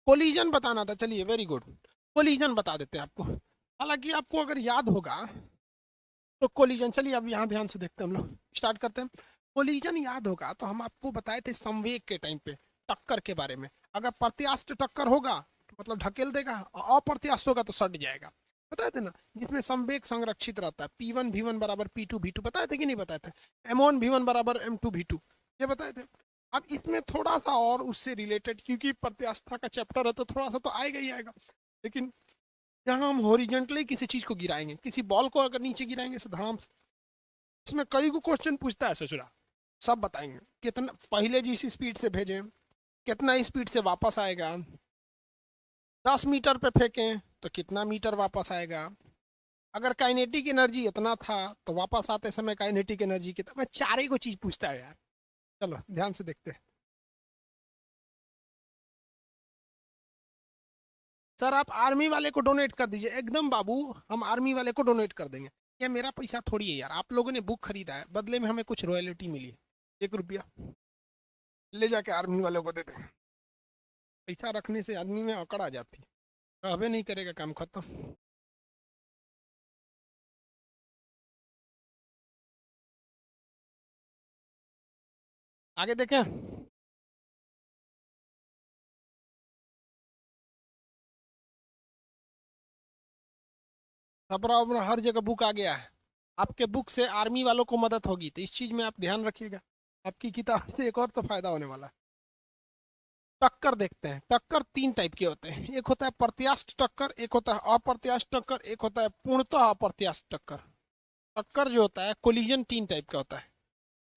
Collision बताना था, चलिए वेरी गुड, कोलिजन बता देते हैं आपको। हालांकि आपको अगर याद होगा तो कोलिजन, चलिए अब यहाँ ध्यान से देखते हैं, हम लोग स्टार्ट करते हैं। कोलिजन याद होगा तो हम आपको बताए थे संवेग के टाइम पे टक्कर के बारे में। अगर प्रत्यास्थ टक्कर होगा तो मतलब ढकेल देगा, और अप्रत्यास्थ होगा तो सट जाएगा, बताए थे ना। जिसमें संवेग संरक्षित रहता है, P1 V1 बराबर P2 V2, बताए थे कि नहीं बताए थे। M1 V1 बराबर M2 V2, ये बताए थे। अब इसमें थोड़ा सा और उससे रिलेटेड, क्योंकि प्रत्यास्थता का चैप्टर है तो थोड़ा सा तो आएगा ही आएगा, लेकिन यहाँ हम हॉरिजेंटली किसी चीज को गिराएंगे, किसी बॉल को अगर नीचे गिराएंगे धड़ाम से, इसमें कई को क्वेश्चन पूछता है ससुरा, सब बताएंगे। कितना पहले जिस स्पीड से भेजे, कितना स्पीड से वापस आएगा, 10 मीटर पे फेंकें तो कितना मीटर वापस आएगा, अगर काइनेटिक एनर्जी इतना था तो वापस आते समय काइनेटिक एनर्जी कितना, मैं चारे को चीज पूछता है यार। चलो ध्यान से देखते हैं। सर आप आर्मी वाले को डोनेट कर दीजिए, एकदम बाबू, हम आर्मी वाले को डोनेट कर देंगे। क्या मेरा पैसा थोड़ी है यार, आप लोगों ने बुक खरीदा है, बदले में हमें कुछ रॉयल्टी मिली है, 1 रुपया ले जाके आर्मी वालों को देते हैं। पैसा रखने से आदमी में अकड़ आ जाती, रहबे नहीं करेगा, काम खत्म। आगे देखें। खबरा उबरा हर जगह बुक आ गया है, आपके बुक से आर्मी वालों को मदद होगी, तो इस चीज में आप ध्यान रखिएगा। आपकी किताब से एक और तो फायदा होने वाला है। टक्कर देखते हैं। टक्कर 3 टाइप के होते हैं, एक होता है प्रत्यास्थ टक्कर, एक होता है अप्रत्यास्थ टक्कर, एक होता है पूर्णतः अप्रत्यास्थ टक्कर। टक्कर जो होता है, कोलिजन 3 टाइप का होता है।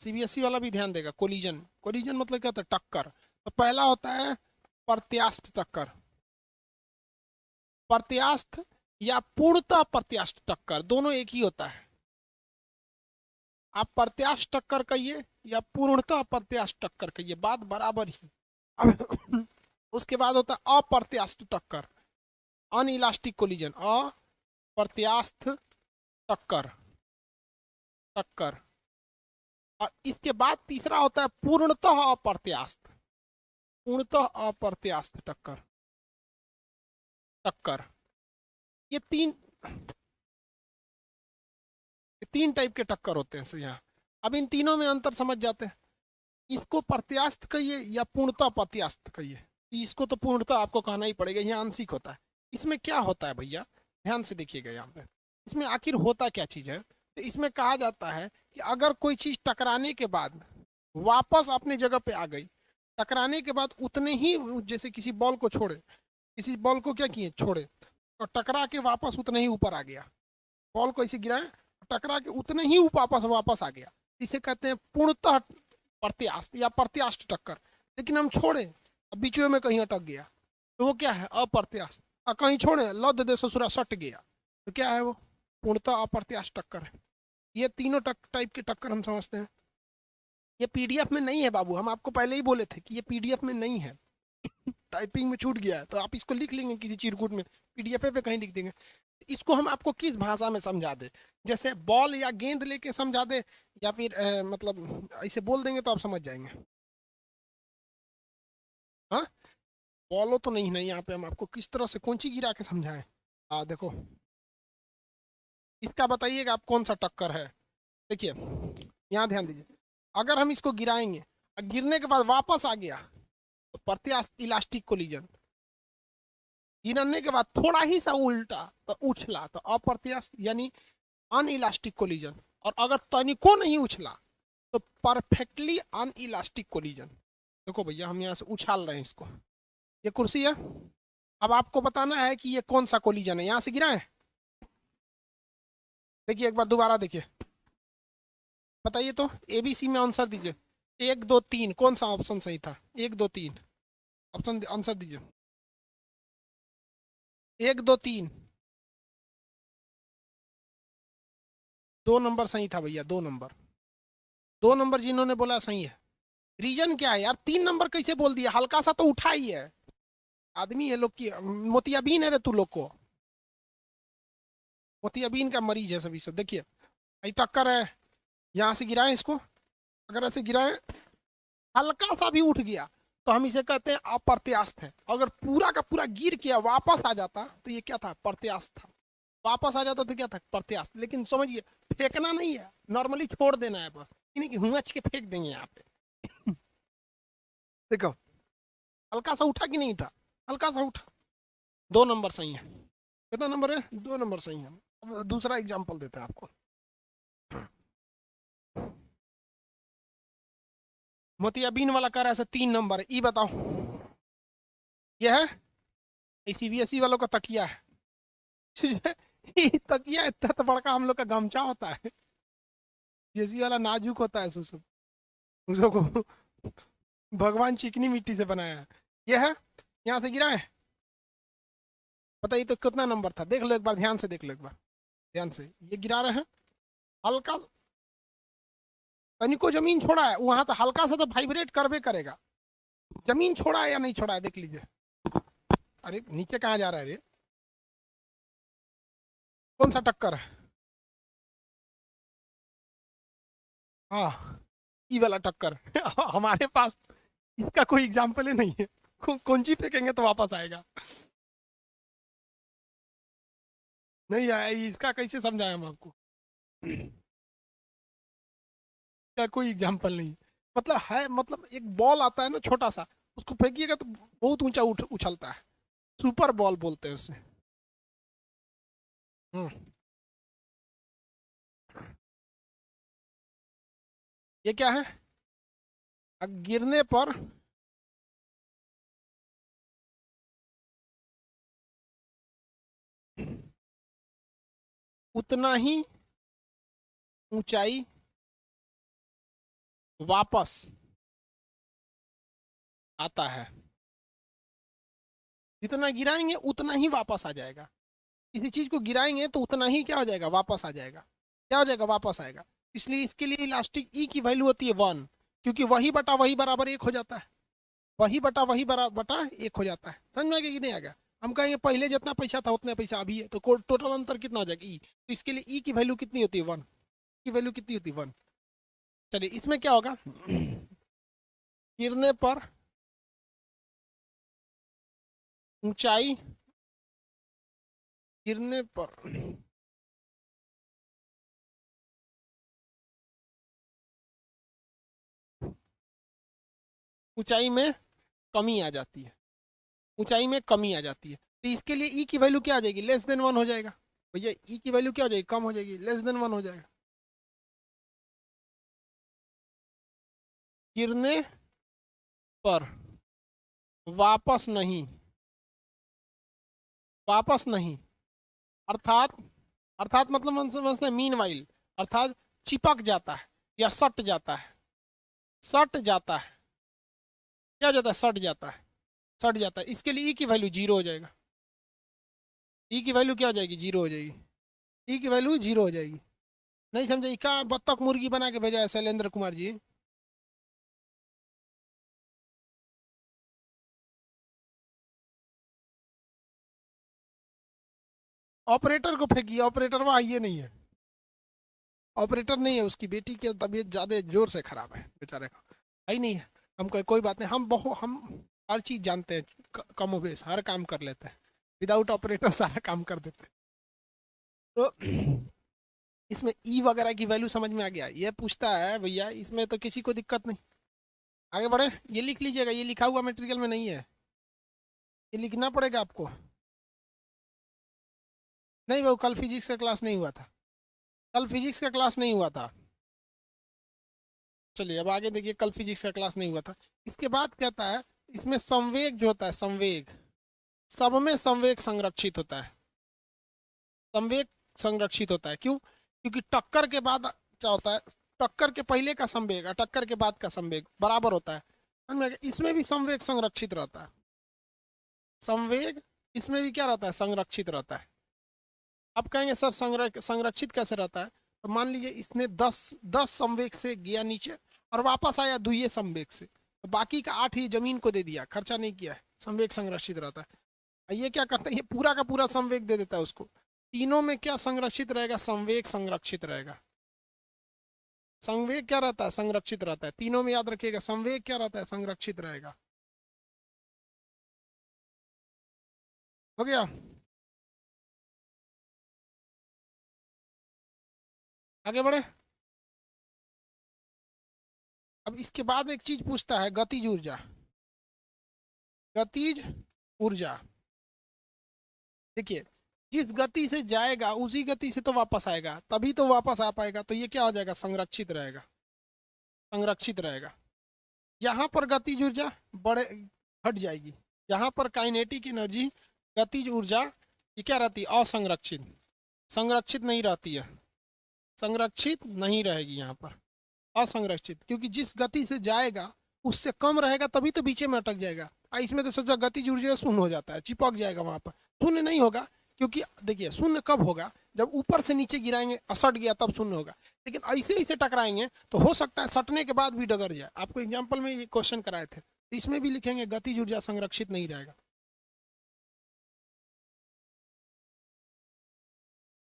सीबीएसई वाला भी ध्यान देगा। कोलिजन, कोलिजन मतलब क्या होता है, टक्कर। तो पहला होता है प्रत्यास्थ टक्कर, प्रत्यास्थ या पूर्णतः प्रत्यास्थ टक्कर, दोनों एक ही होता है। आप प्रत्यास्थ टक्कर कहिए या पूर्णतः प्रत्यास्थ टक्कर कहिए, बात बराबर ही। अब उसके बाद होता है अप्रत्यास्थ टक्कर, अनइलास्टिक कोलिजन, अप्रत्यास्थ टक्कर, टक्कर। और इसके बाद तीसरा होता है पूर्णतः अप्रत्यास्थ, पूर्णतः अप्रत्यास्थ टक्कर, टक्कर। ये तीन टाइप के टक्कर होते हैं यहाँ। अब इन तीनों में अंतर समझ जाते हैं। इसको प्रत्यास्थ कहिए या पूर्णतः प्रत्यास्थ कहिए, इसको तो पूर्णतः आपको कहना ही पड़ेगा, यहाँ आंशिक होता है। इसमें क्या होता है भैया, ध्यान से देखिएगा यहाँ पे, इसमें आखिर होता क्या चीज है। तो इसमें कहा जाता है कि अगर कोई चीज टकराने के बाद वापस अपने जगह पे आ गई, टकराने के बाद उतने ही, जैसे किसी बॉल को छोड़े, किसी बॉल को क्या किए, छोड़े, और टकरा के वापस उतने ही ऊपर आ गया, बॉल को ऐसे गिराए, टकरा के उतने ही वापस वापस आ गया, इसे कहते हैं पूर्णतः प्रत्यास्थ या प्रत्यास्थ टक्कर। लेकिन हम छोड़े, अब बीच में कहीं अटक गया, तो वो क्या है, अप्रत्यास्थ। और कहीं छोड़े, लद दे ससुरा सट गया, तो क्या है वो, पूर्णतः अप्रत्यास्थ टक्कर है। ये तीनों टाइप के टक्कर हम समझते हैं। ये पीडीएफ में नहीं है बाबू, हम आपको पहले ही बोले थे कि ये पीडीएफ में नहीं है, टाइपिंग में छूट गया है, तो आप इसको लिख लेंगे किसी चिरकुट में, पीडीएफ पे कहीं लिख देंगे। इसको हम आपको किस भाषा में समझा दे, जैसे बॉल या गेंद लेके समझा दे, या फिर मतलब ऐसे बोल देंगे तो आप समझ जाएंगे। हाँ, बॉलो तो नहीं, नहीं यहाँ पे हम आपको किस तरह से कौन सी गिरा के समझाएं। देखो, इसका बताइएगा आप कौन सा टक्कर है। देखिए यहाँ ध्यान दीजिए, अगर हम इसको गिराएंगे और गिरने के बाद वापस आ गया तो प्रत्यास्थ इलास्टिक कोलिजन, गिरने के बाद थोड़ा ही सा उल्टा तो उछला तो अप्रत्यास्थ यानी अनइलास्टिक कोलिजन, और अगर तनिको नहीं उछला तो परफेक्टली अनइलास्टिक कोलिजन। देखो भैया हम यहाँ से उछाल रहे हैं इसको, ये कुर्सी है, अब आपको बताना है कि ये कौन सा कोलिजन है, यहाँ से गिरा है। देखिए एक बार दोबारा देखिए, बताइए तो, एबीसी में आंसर दीजिए, 1 2 3 कौन सा ऑप्शन सही था, 1 2 3 ऑप्शन आंसर दीजिए, 1 2 3। 2 नंबर सही था भैया, 2 नंबर, 2 नंबर जिन्होंने बोला सही है। रीजन क्या है यार, 3 नंबर कैसे बोल दिया, हल्का सा तो उठा ही है, आदमी है लोग की मोतियाबीन है रे तू लोग को, मोतियाबीन का मरीज है सभी सब। देखिए भाई टक्कर है, यहाँ से गिराए इसको, अगर ऐसे गिराए, हल्का सा भी उठ गया तो हम इसे कहते हैं अप्रत्यास्थ है। अगर पूरा का पूरा गिर के वापस आ जाता तो ये क्या था, प्रत्यास्थ था। वापस आ जाता तो क्या था, प्रत्यास्थ। लेकिन समझिए फेंकना नहीं है, नॉर्मली छोड़ देना है बस, नहीं कि हुँच के फेंक देंगे यहाँ पे। देखो हल्का सा उठा कि नहीं उठा, हल्का सा उठा, 2 नंबर सही है। कितना नंबर है, 2 नंबर सही है। अब दूसरा एग्जाम्पल देते हैं आपको। मोतियाबिंद वाला कर ऐसे 3 नंबर है, ई बताओ यह है सीबीएसई वालों का तकिया है। ये तकिया इतना तो बड़का हम लोग का गमछा होता है, सीबीएसई वाला नाजुक होता है सब, उसको भगवान चिकनी मिट्टी से बनाया है। यह है, यहाँ से गिरा है, बताइए तो कितना नंबर था, देख लो एक बार, ध्यान से देख लो एक बार, ध्यान से। ये गिरा रहे हैं हल्का, तनिको जमीन छोड़ा है वहां से, हल्का सा तो वाइब्रेट करबे करेगा। जमीन छोड़ा है या नहीं छोड़ा है देख लीजिए। अरे नीचे कहाँ जा रहा है रे, कौन सा टक्कर है, हाँ ई वाला टक्कर। हमारे पास इसका कोई एग्जाम्पल ही नहीं है, कौन सी फेंकेंगे तो वापस आएगा। नहीं आया, इसका कैसे समझाएं हम आपको, क्या कोई एग्जाम्पल नहीं। मतलब है, मतलब एक बॉल आता है ना छोटा सा, उसको फेंकिएगा तो बहुत ऊंचा उछलता है, सुपर बॉल बोलते हैं उसे। हम्म, ये क्या है, गिरने पर उतना ही ऊंचाई वापस आता है, जितना गिराएंगे उतना ही वापस आ जाएगा। किसी चीज को गिराएंगे तो उतना ही क्या हो जाएगा, वापस आ जाएगा। क्या हो जाएगा, वापस आएगा। इसलिए इसके लिए इलास्टिक ई की वैल्यू होती है 1, क्योंकि वही बटा वही बराबर 1 हो जाता है, वही बटा वही बटा 1 हो जाता है। समझ में आ गया कि नहीं आ गया। हम कहेंगे पहले जितना पैसा था उतना पैसा अभी है, तो टोटल अंतर कितना हो जाएगा, ई। तो इसके लिए ई की वैल्यू कितनी होती है, 1 की वैल्यू कितनी होती है, 1। चलिए इसमें क्या होगा, गिरने पर ऊंचाई, गिरने पर ऊंचाई में कमी आ जाती है, ऊंचाई में कमी आ जाती है। तो इसके लिए ई की वैल्यू क्या आ जाएगी, लेस देन 1 हो जाएगा। भैया ई की वैल्यू क्या हो जाएगी, कम हो जाएगी, लेस देन 1 हो जाएगा। गिरने पर वापस नहीं, वापस नहीं, अर्थात, अर्थात मतलब मीन वाइल, अर्थात चिपक जाता है या सट जाता है, सट जाता है, क्या हो जाता है, सट जाता है, सट जाता है। इसके लिए ई की वैल्यू 0 हो जाएगा, ई की वैल्यू क्या हो जाएगी, 0 हो जाएगी, ई की वैल्यू 0 हो जाएगी। नहीं समझे, क्या बत्तख मुर्गी बना के भेजा है शैलेंद्र कुमार जी। ऑपरेटर को फेंकी, ऑपरेटर वह ये नहीं है, ऑपरेटर नहीं है, उसकी बेटी की तबीयत ज्यादा जोर से खराब है बेचारे का, है ही नहीं है। हम कोई बात नहीं, हम हर चीज जानते हैं, कम बेस हर काम कर लेते हैं, विदाउट ऑपरेटर सारा काम कर देते हैं। तो इसमें ई वगैरह की वैल्यू समझ में आ गया। ये पूछता है भैया, इसमें तो किसी को दिक्कत नहीं। आगे बढ़े, ये लिख लीजिएगा, ये लिखा हुआ मेटेरियल में नहीं है, ये लिखना पड़ेगा आपको। नहीं वो कल फिजिक्स का क्लास नहीं हुआ था, कल फिजिक्स का क्लास नहीं हुआ था। चलिए अब आगे देखिए, कल फिजिक्स का क्लास नहीं हुआ था। इसके बाद कहता है, इसमें संवेग जो होता है, संवेग, सब में संवेग संरक्षित होता है, संवेग संरक्षित होता है। क्यों, क्योंकि टक्कर के बाद क्या होता है, टक्कर के पहले का संवेग और टक्कर के बाद का संवेग बराबर होता है। इसमें भी संवेग संरक्षित रहता है, संवेग इसमें भी क्या रहता है, संरक्षित रहता है। आप कहेंगे सर संरक्षित कैसे रहता है, तो मान लीजिए इसने 10 संवेग से गया नीचे और वापस आया 2 संवेग से, तो बाकी का 8 ही जमीन को दे दिया, खर्चा नहीं किया है, संवेग संरक्षित रहता है। ये क्या करता है, ये पूरा का पूरा संवेग दे देता है उसको। तीनों में क्या संरक्षित रहेगा, संवेग संरक्षित रहेगा। संवेग क्या रहता है, संरक्षित रहता है। तीनों में याद रखिएगा, संवेग क्या रहता है, संरक्षित रहेगा। हो गया। आगे बढ़े। अब इसके बाद एक चीज पूछता है, गतिज ऊर्जा। गतिज ऊर्जा, देखिए, जिस गति से जाएगा उसी गति से तो वापस आएगा, तभी तो वापस आ पाएगा, तो ये क्या हो जाएगा, संरक्षित रहेगा। संरक्षित रहेगा। यहाँ पर गतिज ऊर्जा बढ़े, घट जाएगी। यहाँ पर काइनेटिक एनर्जी, गतिज ऊर्जा, ये क्या रहती है, असंरक्षित, संरक्षित नहीं रहती है, संरक्षित नहीं रहेगी यहाँ पर, असंरक्षित, क्योंकि जिस गति से जाएगा उससे कम रहेगा तभी तो बीचे में अटक जाएगा। इसमें तो सोचा गतिज ऊर्जा शून्य हो जाता है, चिपक जाएगा वहां पर। शून्य नहीं होगा, क्योंकि देखिए शून्य कब होगा, जब ऊपर से नीचे गिराएंगे और सट गया तब शून्य होगा। लेकिन ऐसे ऐसे टकराएंगे तो हो सकता है सटने के बाद भी डगर जाए। आपको एग्जाम्पल में ये क्वेश्चन कराए थे, तो इसमें भी लिखेंगे गतिज ऊर्जा संरक्षित नहीं रहेगा,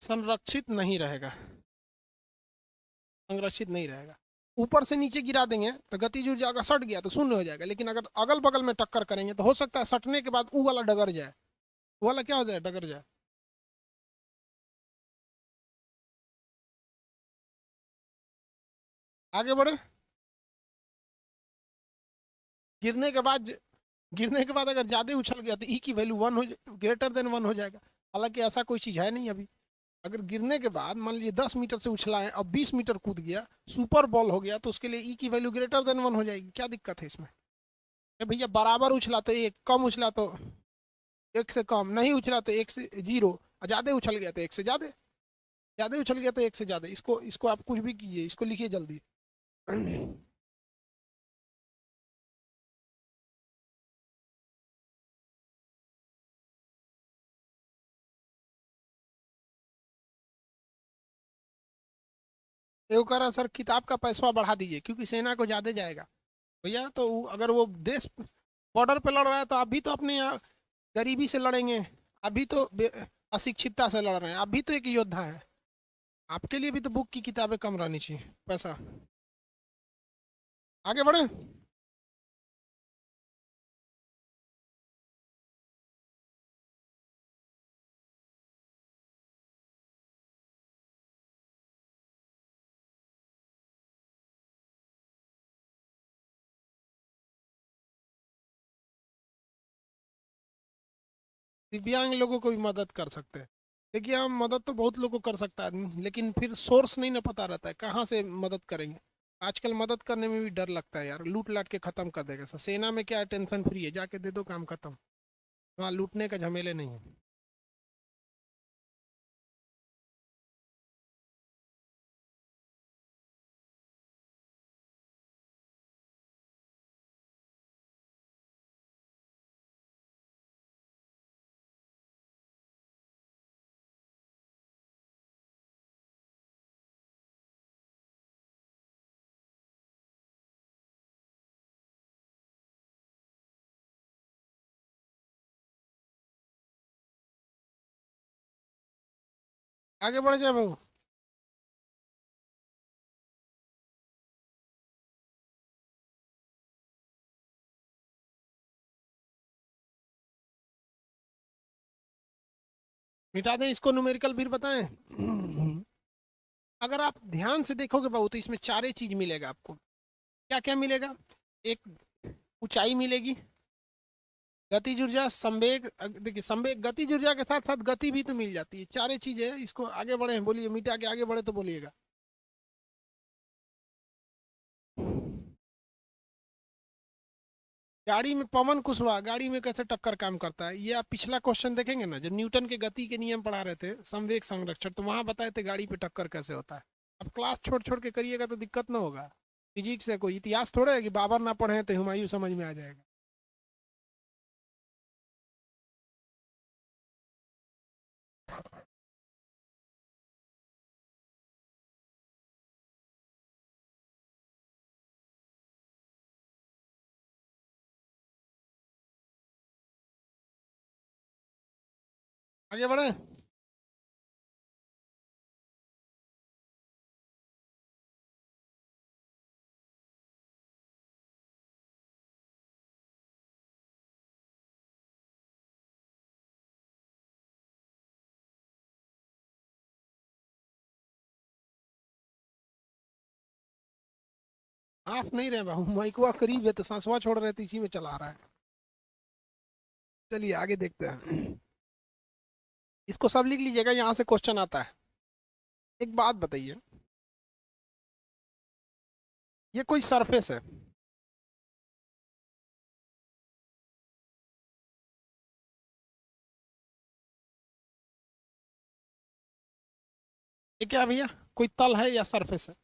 संरक्षित नहीं रहेगा, संरक्षित नहीं रहेगा। ऊपर से नीचे गिरा देंगे तो गतिज ऊर्जा अगर सट गया तो शून्य हो जाएगा, लेकिन अगर अगल बगल में टक्कर करेंगे तो हो सकता है सटने के बाद वो वाला डगर जाए, वो वाला क्या हो जाए, डगर जाए। आगे बढ़े। गिरने के बाद, गिरने के बाद अगर ज्यादा उछल गया तो ई की वैल्यू वन हो, ग्रेटर देन वन हो जाएगा। हालांकि ऐसा कोई चीज है नहीं अभी। अगर गिरने के बाद मान लीजिए 10 मीटर से उछला है, अब 20 मीटर कूद गया, सुपर बॉल हो गया, तो उसके लिए ई की वैल्यू ग्रेटर देन वन हो जाएगी। क्या दिक्कत है इसमें। भैया बराबर उछला तो एक, कम उछला तो एक से कम, नहीं उछला तो एक से जीरो, और ज्यादा उछल गया तो एक से ज्यादा, ज्यादा उछल गया तो एक से ज्यादा। इसको इसको आप कुछ भी कीजिए, इसको लिखिए जल्दी। ये कह रहा सर किताब का पैसा बढ़ा दीजिए क्योंकि सेना को ज्यादा जाएगा। भैया तो अगर वो देश बॉर्डर पे लड़ रहा है तो आप भी तो अपने यहाँ गरीबी से लड़ेंगे, अभी तो अशिक्षितता से लड़ रहे हैं, अभी तो एक योद्धा है। आपके लिए भी तो बुक की किताबें कम रहनी चाहिए पैसा। आगे बढ़े। दिव्यांग लोगों को भी मदद कर सकते हैं। देखिए हम मदद तो बहुत लोगों को कर सकता है आदमी, लेकिन फिर सोर्स नहीं ना पता रहता है कहाँ से मदद करेंगे। आजकल मदद करने में भी डर लगता है यार, लूट लाट के खत्म कर देगा। सेना में क्या है, टेंशन फ्री है, जाके दे दो काम खत्म, वहाँ लूटने का झमेले नहीं है। आगे बढ़ जाए बाबू। मिटा दें इसको, न्यूमेरिकल फिर बताएं। अगर आप ध्यान से देखोगे बाबू तो इसमें चारे चीज मिलेगा आपको। क्या क्या मिलेगा, एक ऊंचाई मिलेगी, गतिज ऊर्जा, संवेग, देखिए संवेग गतिज ऊर्जा के साथ साथ गति भी तो मिल जाती है, चारे चीजें हैं। इसको आगे बढ़े, बोलिए, मिटा के आगे बढ़े तो बोलिएगा। गाड़ी में, पवन कुशवाहा गाड़ी में कैसे टक्कर काम करता है, ये आप पिछला क्वेश्चन देखेंगे ना, जब न्यूटन के गति के नियम पढ़ा रहे थे, संवेग संरक्षण, तो वहां बताए थे गाड़ी पे टक्कर कैसे होता है। अब क्लास छोड़ छोड़ के करिएगा तो दिक्कत ना होगा। फिजिक्स है, कोई इतिहास थोड़ा है कि बाबर ना पढ़े तो हुमायूं समझ में आ जाएगा। आगे बढ़े। आप नहीं रहे बाबू, माइकवा करीब है तो सांसवा छोड़ रहे थे, इसी में चला रहा है। चलिए आगे देखते हैं। इसको सब लिख लीजिएगा, यहाँ से क्वेश्चन आता है। एक बात बताइए, ये कोई सरफेस है, ये क्या है भैया, कोई तल है या सरफेस है?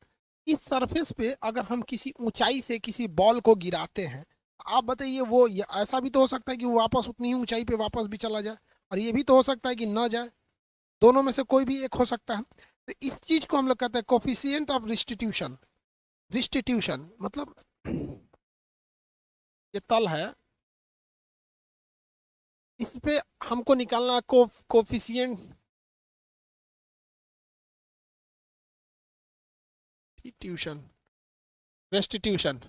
इस सरफेस पे अगर हम किसी ऊंचाई से किसी बॉल को गिराते हैं, आप बताइए वो ऐसा भी तो हो सकता है कि वो वापस उतनी ही ऊंचाई पे वापस भी चला जाए, और ये भी तो हो सकता है कि ना जाए। दोनों में से कोई भी एक हो सकता है। तो इस चीज को हम लोग कहते हैं कोफिशिएंट ऑफ रिस्टिट्यूशन। रिस्टिट्यूशन मतलब ये तल है, इस पे हमको निकालना कोफिशिएंट ट्यूशन, रेस्टिट्यूशन,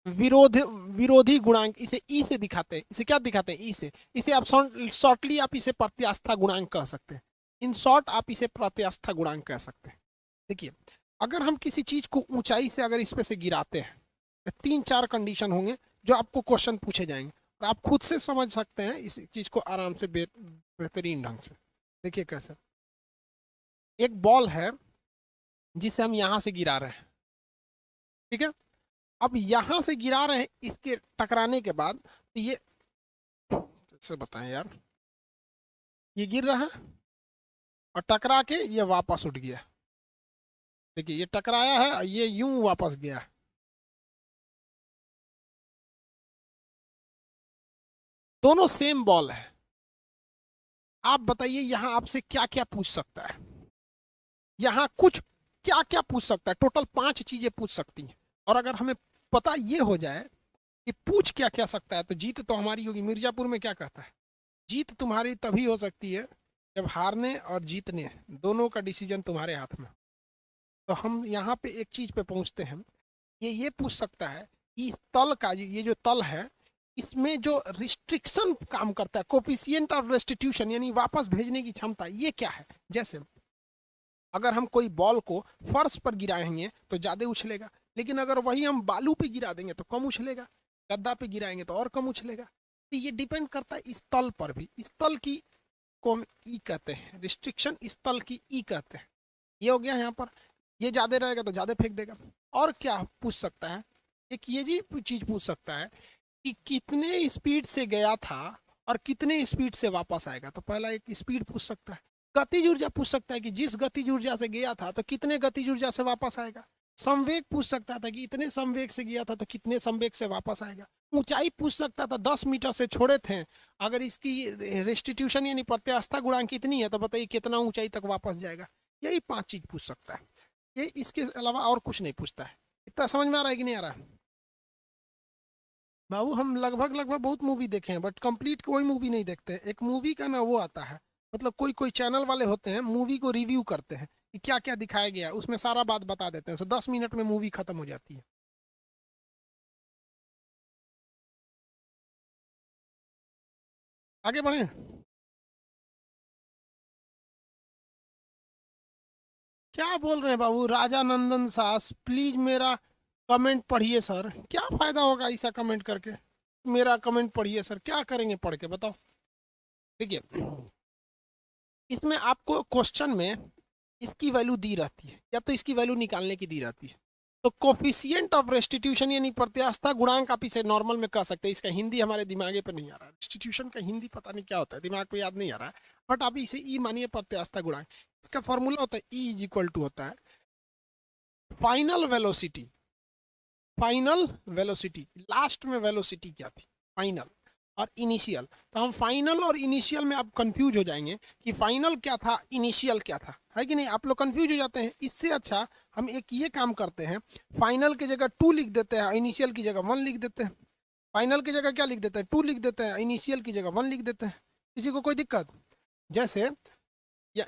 विरोध विरोधी गुणांक, इसे ई से दिखाते हैं। इसे क्या दिखाते हैं? ई से। इसे आप शॉर्टली आप इसे प्रत्यास्था गुणांक कह सकते हैं। इन शॉर्ट आप इसे प्रत्यास्था गुणांक कह सकते हैं। देखिए, अगर हम किसी चीज को ऊंचाई से अगर इस पे से गिराते हैं, तो 3-4 कंडीशन होंगे जो आपको क्वेश्चन पूछे जाएंगे, और आप खुद से समझ सकते हैं इस चीज को आराम से बेहतरीन ढंग से। देखिए कैसे, एक बॉल है जिसे हम यहां से गिरा रहे हैं, ठीक है। अब यहां से गिरा रहे हैं, इसके टकराने के बाद तो ये कैसे बताएं यार, ये गिर रहा है और टकरा के ये वापस उठ गया। देखिए ये टकराया है, ये यूं वापस गया। दोनों सेम बॉल है। आप बताइए यहाँ आपसे क्या क्या पूछ सकता है? यहाँ कुछ क्या क्या पूछ सकता है? टोटल 5 चीजें पूछ सकती हैं। और अगर हमें पता ये हो जाए कि पूछ क्या क्या सकता है, तो जीत तो हमारी होगी। मिर्जापुर में क्या कहता है, जीत तुम्हारी तभी हो सकती है जब हारने और जीतने दोनों का डिसीजन तुम्हारे हाथ में। तो हम यहाँ पे एक चीज पे पहुंचते हैं, ये पूछ सकता है कि इस तल का, ये जो तल है, इसमें जो रिस्ट्रिक्शन काम करता है, कोफिशिएंट ऑफ रेस्टिट्यूशन यानी वापस भेजने की क्षमता, ये क्या है? जैसे अगर हम कोई बॉल को फर्श पर गिराएंगे तो ज्यादा उछलेगा, लेकिन अगर वही हम बालू पे गिरा देंगे तो कम उछलेगा, गद्दा पे गिराएंगे तो और कम उछलेगा। तो ये डिपेंड करता है इस तल पर भी। इस तल की को हम ई कहते हैं, रिस्ट्रिक्शन इस तल की ई कहते हैं। ये हो गया यहाँ पर, ये ज्यादा रहेगा तो ज्यादा फेंक देगा। और क्या पूछ सकता है? एक ये जी चीज पूछ सकता है कि कितने स्पीड से गया था और कितने स्पीड से वापस आएगा। तो पहला एक स्पीड पूछ सकता है। गतिज ऊर्जा पूछ सकता है कि जिस गतिज ऊर्जा से गया था तो कितने गतिज ऊर्जा से वापस आएगा। संवेग पूछ सकता था कि इतने संवेग से गया था तो कितने संवेग से वापस आएगा। ऊंचाई पूछ सकता था, 10 मीटर से छोड़े थे, अगर इसकी रेस्टिट्यूशन यानी प्रत्यास्था गुणांक कितनी है तो बताइए कितना ऊंचाई तक वापस जाएगा। यही 5 चीज पूछ सकता है। ये इसके अलावा और कुछ नहीं पूछता है। इतना समझ में आ रहा है कि नहीं आ रहा है? बाबू हम लगभग लगभग बहुत मूवी देखे हैं, बट कंप्लीट कोई मूवी नहीं देखते। एक मूवी का ना वो आता है, मतलब कोई कोई चैनल वाले होते हैं मूवी को रिव्यू करते हैं कि क्या क्या दिखाया गया, उसमें सारा बात बता देते हैं। सो 10 मिनट में मूवी खत्म हो जाती है। आगे बढ़े। क्या बोल रहे हैं बाबू? राजा नंदन सास प्लीज मेरा कमेंट पढ़िए सर। क्या फायदा होगा ऐसा कमेंट करके? मेरा कमेंट पढ़िए सर, क्या करेंगे पढ़ के बताओ। देखिए, इसमें आपको क्वेश्चन में इसकी वैल्यू दी रहती है, या तो इसकी वैल्यू निकालने की दी रहती है। तो कोफिशिएंट ऑफ रेस्टिट्यूशन यानी प्रत्यास्था गुणांक, आप इसे नॉर्मल में कह सकते हैं। इसका हिंदी हमारे दिमागे पे नहीं आ रहा है, रेस्टिट्यूशन का हिंदी पता नहीं क्या होता है, दिमाग पे याद नहीं आ रहा है। बट आप इसे ई मानिए, प्रत्यास्था गुणांक। इसका फॉर्मूला होता है ई इज इक्वल टू होता है final velocity. Final velocity, last में वेलोसिटी क्या थी? फाइनल और इनिशियल। तो हम फाइनल और इनिशियल में आप कंफ्यूज हो जाएंगे कि फाइनल क्या था, इनिशियल क्या था, है कि नहीं? आप लोग कंफ्यूज हो जाते हैं। इससे अच्छा हम एक ये काम करते हैं, फाइनल की जगह 2 लिख देते हैं, इनिशियल की जगह 1 लिख देते हैं। फाइनल की जगह क्या लिख देते हैं? 2 लिख देते हैं, इनिशियल की जगह 1 लिख देते हैं। किसी को कोई दिक्कत? जैसे या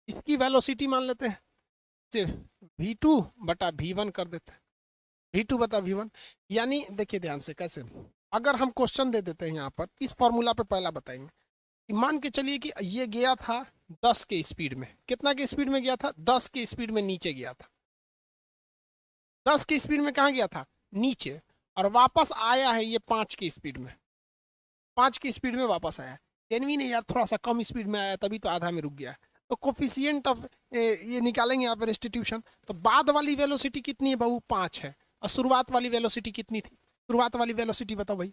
इसकी वेलोसिटी मान लेते हैं, सिर्फ V2/V1 कर देते हैं। V2/V1 यानी देखिए ध्यान से कैसे, अगर हम क्वेश्चन दे देते हैं यहाँ पर, इस फॉर्मूला पे पहला बताएंगे कि मान के चलिए कि ये गया था 10 के स्पीड में। कितना के स्पीड में गया था? 10 के स्पीड में नीचे गया था। 10 की स्पीड में कहाँ गया था, नीचे, और वापस आया है ये 5 की स्पीड में, 5 की स्पीड में वापस आया। एनवी ने यार थोड़ा सा कम स्पीड में आया, तभी तो आधा में रुक गया। तो कोफिशिएंट ऑफ ये निकालेंगे यहाँ पे रेस्टिट्यूशन। तो बाद वाली वेलोसिटी कितनी है बाबू, 5 है, और शुरुआत वाली वेलोसिटी कितनी थी, शुरुआत वाली वेलोसिटी बताओ भाई,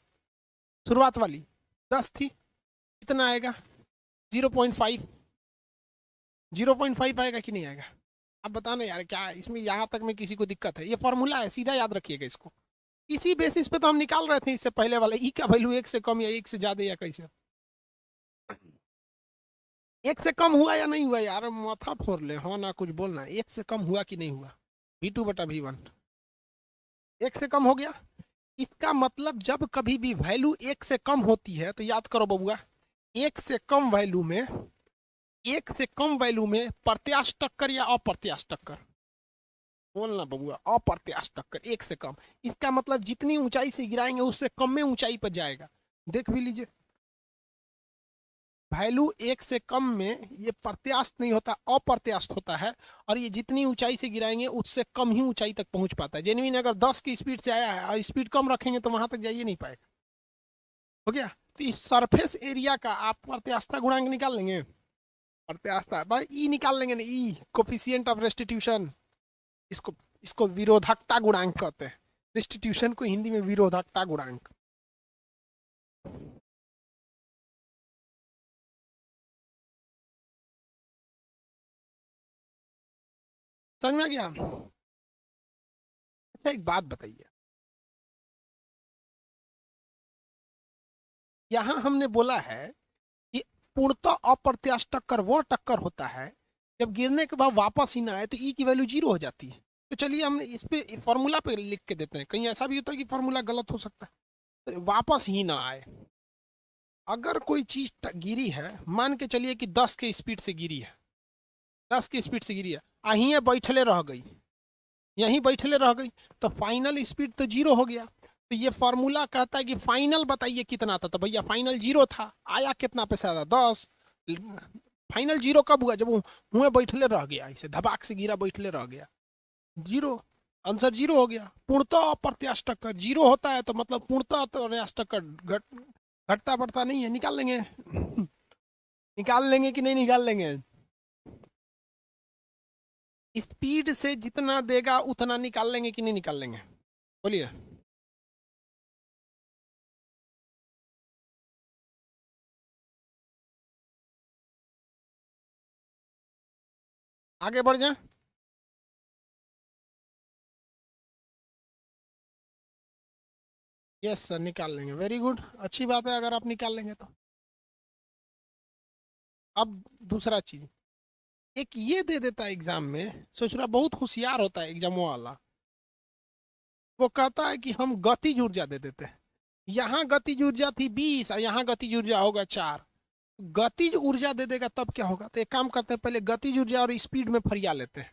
शुरुआत वाली 10 थी, कितना आएगा 0.5, 0.5 आएगा कि नहीं आएगा। अब बताना यार क्या इसमें यहाँ तक में किसी को दिक्कत है, ये फॉर्मूला है, सीधा याद रखिएगा इसको। इसी बेसिस पे तो हम निकाल रहे थे इससे पहले वाले, ई का वैल्यू 1 से कम या 1 से ज्यादा या कैसे, 1 से कम हुआ या नहीं हुआ यार, माथा फोड़ ले, हाँ ना कुछ बोलना, 1 से कम हुआ कि नहीं हुआ, V2/V1 1 से कम हो गया। इसका मतलब जब कभी भी वैल्यू 1 से कम होती है तो याद करो बबुआ, 1 से कम वैल्यू में, 1 से कम वैल्यू में प्रत्यास्थ टक्कर या अप्रत्यास्थ टक्कर, बोलना बबुआ, अप्रत्यास्थ टक्कर 1 से कम, इसका मतलब जितनी ऊंचाई से गिराएंगे उससे कम में ऊंचाई पर जाएगा। देख भी लीजिए, वैल्यू 1 से कम में ये प्रत्यास्थ नहीं होता, अप्रत्यास्थ होता है, और ये जितनी ऊंचाई से गिराएंगे उससे कम ही ऊंचाई तक पहुंच पाता है। जेन्युइन अगर 10 की स्पीड से आया है और स्पीड कम रखेंगे तो वहां तक जाइए नहीं पाएगा। हो गया। तो इस सरफेस एरिया का आप प्रत्यास्थता गुणांक निकाल लेंगे, प्रत्यास्थता भाई ई निकाल लेंगे ना, ई कोफिशिएंट ऑफ रेस्टिट्यूशन, इसको इसको विरोधकता गुणांक कहते हैं, रेस्टिट्यूशन को हिंदी में विरोधकता गुणांक। समझ में आ गया। अच्छा एक बात बताइए, यहां हमने बोला है कि पूर्णतः अप्रत्यास्थ टक्कर वो टक्कर होता है जब गिरने के बाद वापस ही ना आए, तो ई की वैल्यू 0 हो जाती है। तो चलिए हम इस पे फॉर्मूला पे लिख के देते हैं, कहीं ऐसा भी होता है कि फॉर्मूला गलत हो सकता है। तो वापस ही ना आए, अगर कोई चीज गिरी है, मान के चलिए कि 10 के स्पीड से गिरी है, 10 की स्पीड से गिरी है, अहीं बैठले रह गई, यहीं बैठले रह गई, तो फाइनल स्पीड तो 0 हो गया। तो ये फॉर्मूला कहता है कि फाइनल बताइए कितना था, तो भैया फाइनल 0 था, आया कितना पे से 10। फाइनल 0 कब हुआ, जब मुँह बैठले रह गया, इसे धबाक से गिरा, बैठले रह गया, 0, आंसर 0 हो गया। पूर्णतः अप्रत्यास्थ टक्कर 0 होता है, तो मतलब पूर्णतः अप्रत्यास्थ टक्कर घटता बढ़ता नहीं है, निकाल लेंगे निकाल लेंगे कि नहीं निकाल लेंगे, स्पीड से जितना देगा उतना निकाल लेंगे कि नहीं निकाल लेंगे, बोलिए। आगे बढ़ जाए, यस सर निकाल लेंगे, वेरी गुड, अच्छी बात है अगर आप निकाल लेंगे तो। अब दूसरा चीज, एक ये दे देता है एग्जाम में, सोच रहा बहुत होशियार होता है एग्जाम वाला, वो कहता है कि हम गतिज ऊर्जा दे देते हैं, यहाँ गतिज ऊर्जा थी 20 और यहाँ गतिज ऊर्जा होगा 4, गतिज ऊर्जा दे देगा तब क्या होगा। तो एक काम करते हैं, पहले गतिज ऊर्जा और स्पीड में फरिया लेते हैं,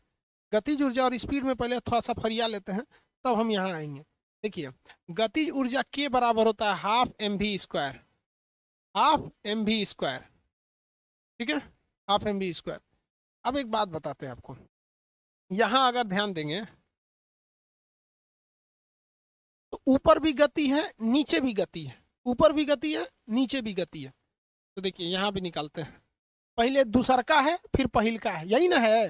गतिज ऊर्जा और स्पीड में पहले थोड़ा सा फरिया लेते हैं, तब हम यहाँ आएंगे। देखिए गतिज ऊर्जा के बराबर होता है ½ mv², ½ mv², ठीक है, ½ mv²। अब एक बात बताते हैं आपको, यहाँ अगर ध्यान देंगे तो ऊपर भी गति है, नीचे भी गति है, ऊपर भी गति है, नीचे भी गति है। तो देखिए यहाँ भी निकालते हैं, पहले दूसरका है फिर पहिल का है, यही ना है,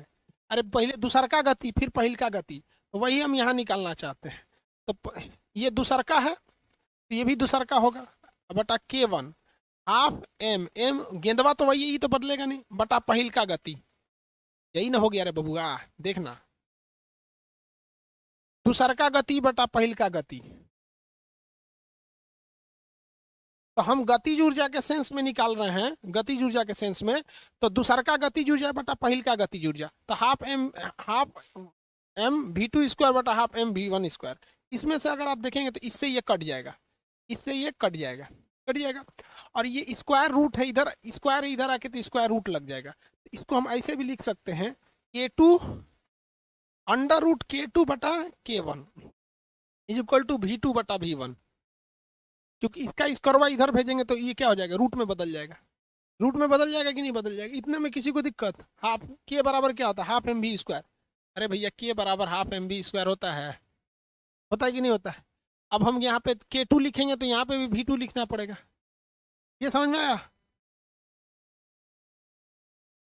अरे पहले दूसरका गति फिर पहिल का गति, तो वही हम यहाँ निकालना चाहते हैं। तो ये दूसरका है तो ये भी दूसरका होगा, बटा K1 ½ m, गेंदवा तो वही, ये तो बदलेगा नहीं, बटा पहिल का गति, यही ना हो गया रे बबुआ, देखना दूसरका गति बटा पहिल का गति। तो हम गतिज ऊर्जा के सेंस में निकाल रहे हैं, गतिज ऊर्जा के सेंस में, तो दूसरका गतिज ऊर्जा बटा पहिल का गतिज ऊर्जा, तो ½ mv² बटा ½ mv1²। इसमें से अगर आप देखेंगे तो इससे ये कट जाएगा, इससे ये कट जाएगा, कट जाएगा, और ये स्क्वायर रूट है इधर, स्क्वायर इधर आके तो स्क्वायर रूट लग जाएगा। इसको हम ऐसे भी लिख सकते हैं K2 √K2 बटा K1 = V2/V1, क्योंकि इसका स्क्वायर इधर भेजेंगे तो ये क्या हो जाएगा, रूट में बदल जाएगा, रूट में बदल जाएगा कि नहीं बदल जाएगा। इतने में किसी को दिक्कत, हाफ के बराबर क्या होता है ½ mv², अरे भैया के बराबर ½ mv² होता है, होता है कि नहीं होता है? अब हम यहाँ पे K2 लिखेंगे तो यहाँ पे भी V2 लिखना पड़ेगा। ये समझ में आया?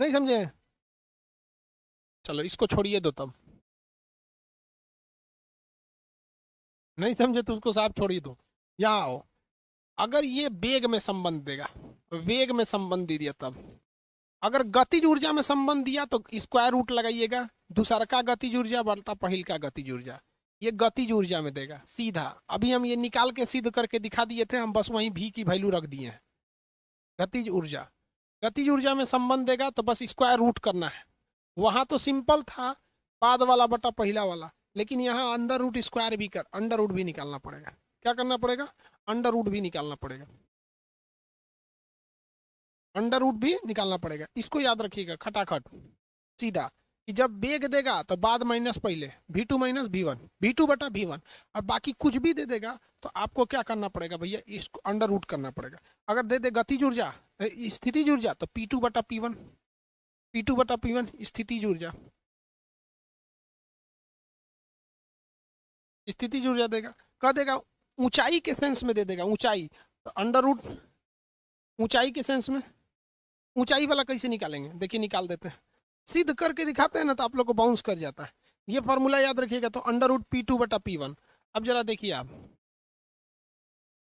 नहीं समझे? चलो इसको छोड़िए दो तब। नहीं समझे तो उसको साफ छोड़िए दो। यहाँ आओ। अगर ये वेग में संबंध देगा, वेग में संबंध दे दिया तब, अगर गतिज ऊर्जा में संबंध दिया तो स्क्वायर रूट लगाइएगा, दूसरा का गतिज ऊर्जा बटा पहिल का गतिज ऊर्जा, ये गतिज ऊर्जा में देगा सीधा। अभी हम ये निकाल के सिद्ध करके दिखा दिए थे, हम बस वहीं भी की वैल्यू रख दिए हैं। गतिज ऊर्जा, गतिज ऊर्जा में संबंध देगा तो बस स्क्वायर रूट करना है। वहां तो सिंपल था, बाद वाला बटा पहिला वाला, लेकिन यहाँ अंडर रूट स्क्वायर भी कर, अंडर रूट भी निकालना पड़ेगा। क्या करना पड़ेगा? अंडर रूट भी निकालना पड़ेगा, अंडर रूट भी निकालना पड़ेगा। इसको याद रखिएगा खटाखट सीधा, कि जब वेग देगा तो बाद माइनस पहले V2 माइनस V1, V2 बटा V1। अब बाकी कुछ भी दे देगा तो आपको क्या करना पड़ेगा भैया, इसको अंडर रूट करना पड़ेगा। अगर दे दे गतिज ऊर्जा, स्थितिज ऊर्जा, तो P2 बटा P1, P2 बटा P1 स्थितिज ऊर्जा, स्थितिज ऊर्जा देगा। कह देगा ऊंचाई के सेंस में दे देगा, ऊंचाई तो अंडर रूट, ऊंचाई के सेंस में। ऊंचाई वाला कैसे निकालेंगे, देखिए निकाल देते हैं, सिद्ध करके दिखाते हैं ना तो आप लोग को बाउंस कर जाता है। ये फॉर्मूला याद रखिएगा, तो अंडर रूट P2 बटा P1। अब जरा देखिए आप,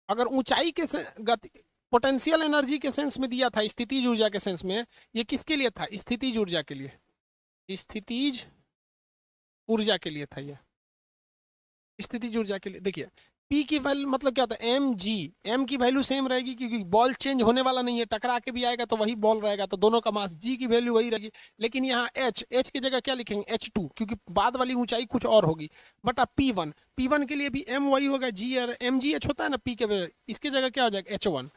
अगर ऊंचाई के गति पोटेंशियल एनर्जी के सेंस में दिया था, स्थितिज ऊर्जा के सेंस में, ये किसके लिए था? स्थितिज ऊर्जा के लिए, स्थितिज ऊर्जा के लिए था ये, स्थितिज ऊर्जा के लिए। देखिए P की वैल्यू मतलब क्या होता है, mg, m की वैल्यू सेम रहेगी क्योंकि बॉल चेंज होने वाला नहीं है, टकरा के भी आएगा तो वही बॉल रहेगा, तो दोनों का मास, g की वैल्यू वही रहेगी। लेकिन यहाँ h की जगह क्या लिखेंगे, h2, क्योंकि बाद वाली ऊंचाई कुछ और होगी, बटा P1, P1 के लिए भी m वही होगा, g और mgh होता है ना P के वैल्यू, इसकी जगह क्या हो जाएगा, h1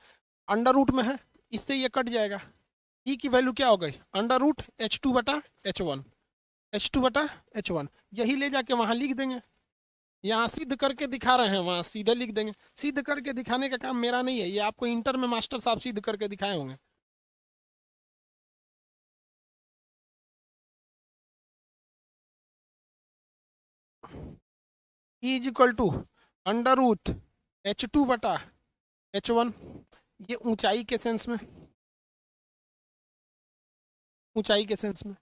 अंडर रूट में है, इससे ये कट जाएगा। e की वैल्यू क्या हो गई, अंडर रूट h2 बटा h1, h2 बटा h1, यही ले जाके वहां लिख देंगे। यहाँ सिद्ध करके दिखा रहे हैं, वहां सीधे लिख देंगे। सिद्ध करके दिखाने का काम मेरा नहीं है, ये आपको इंटर में मास्टर साहब सिद्ध करके दिखाए होंगे। E is equal to under root h2 बटा h1, ये ऊंचाई के सेंस में, ऊंचाई के सेंस में।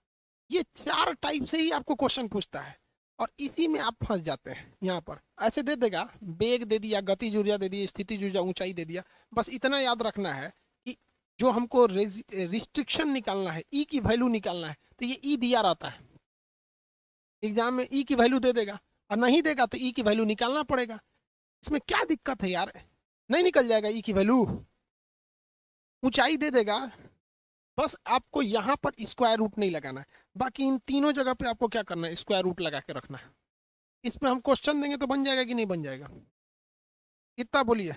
ये चार टाइप से ही आपको क्वेश्चन पूछता है और इसी में आप फंस जाते हैं। यहाँ पर ऐसे दे देगा, वेग दे दिया, गतिज ऊर्जा दे दी, स्थितिज ऊर्जा, ऊंचाई दे दिया, बस इतना याद रखना है कि जो हमको रिस्ट्रिक्शन निकालना है, ई की वैल्यू निकालना है, तो ये ई दिया रहता है एग्जाम में, ई की वैल्यू दे देगा, और नहीं देगा तो ई की वैल्यू निकालना पड़ेगा। इसमें क्या दिक्कत है यार, नहीं निकल जाएगा ई की वैल्यू, ऊंचाई दे देगा, बस आपको यहाँ पर स्क्वायर रूट नहीं लगाना है, बाकी इन तीनों जगह पे आपको क्या करना है, स्क्वायर रूट लगा के रखना है। इसमें हम क्वेश्चन देंगे तो बन जाएगा कि नहीं बन जाएगा, इतना बोलिए।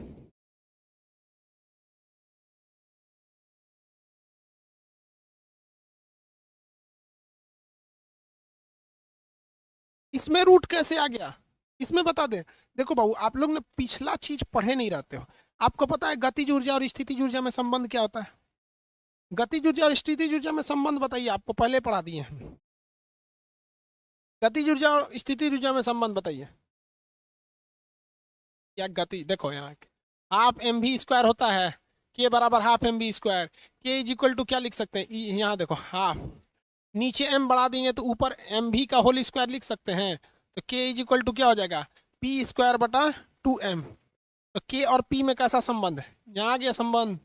इसमें रूट कैसे आ गया, इसमें बता दें। देखो बाबू, आप लोग ने पिछला चीज पढ़े नहीं रहते हो, आपको पता है गतिज ऊर्जा और स्थितिज ऊर्जा में संबंध क्या होता है? गतिज ऊर्जा और स्थितिज ऊर्जा में संबंध बताइए, आपको पहले पढ़ा दिए हैं। गतिज ऊर्जा और स्थितिज ऊर्जा में संबंध बताइए। क्या गति, देखो यहाँ हाफ एम वी स्क्वायर होता है, के बराबर हाफ एम वी स्क्वायर, के इज इक्वल टू क्या लिख सकते हैं, यहाँ देखो हाफ, नीचे m बढ़ा देंगे तो ऊपर एम वी का होल स्क्वायर लिख सकते हैं, तो के इज इक्वल टू क्या हो जाएगा, पी स्क्वायर बटा 2m। तो के और पी में कैसा संबंध है, यहाँ आ गया संबंध।